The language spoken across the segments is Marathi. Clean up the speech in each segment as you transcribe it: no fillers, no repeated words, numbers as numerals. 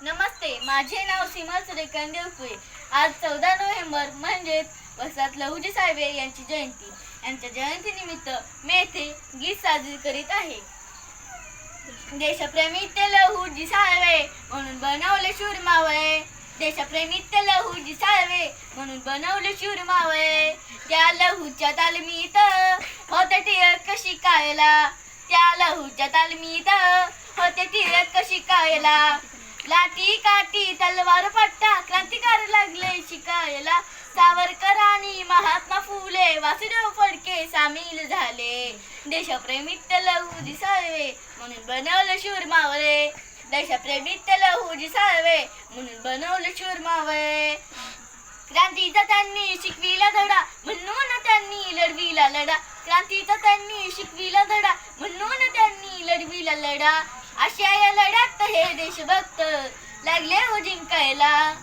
नमस्ते, माझे नाव सीमा सूर्यकांत देवकुळे. आज 14 नोव्हेंबर म्हणजेच वसंत लहुजी साळवे यांची जयंती. यांच्या जयंतीनिमित्त मी येथे गीत साजरे करीत आहे. देशप्रेमी ते लहुजी साळवे म्हणून बनवले शूर मावळे. देशप्रेमी ते लहुजी साळवे म्हणून बनवले शूर मावळे. त्या लहूच्या तालमीत होते टिळक शिकायला. त्या लहूच्या तालमीत होते टिळक शिकायला. लाठी काठी तलवार पट्टा क्रांतिकार लागले शिकायला. सावरकर आणि महात्मा फुले वासुदेव फडके सामील झाले. देशप्रेमित लहुजी साळवे म्हणून बनवले शूर मावळे. देशप्रेमित लहुजी साळवे म्हणून बनवले शूर मावळे. क्रांतीचा त्यांनी शिकविला धडा म्हणून त्यांनी लढविला लढा. क्रांतीचा त्यांनी शिकविला धडा म्हणून त्यांनी लढविला लढा. अशा या लढ्यात हे देशभक्त लागले हो जिंकायला.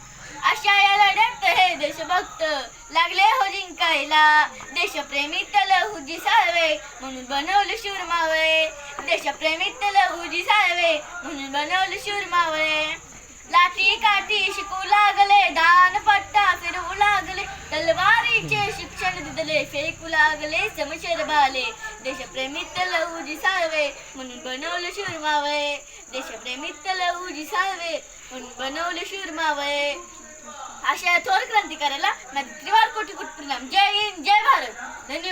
अशा या लढ्यात हे देशभक्त लागले हो जिंकायला. देशप्रेमित लहुजी साळवे म्हणून बनवले शूर मावळे. देशप्रेमित लहुजी साळवे म्हणून बनवले शूर मावळे. लाठी काठी शिकू लागले दान पट्टा फिरवू लागले. तलवारीचे शिक्षण दिले फेकू लागले समशेर भाले. देशप्रेमित लहुजी साळवे म्हणून बनवले शूर मावळे. देशप्रेमित लहुजी साळवे म्हणून बनवले शूर मावळे. अशा थोर क्रांतिकाराला माझे त्रिवार कोटी कोटी प्रणाम. जय हिंद, जय भारत. धन्यवाद.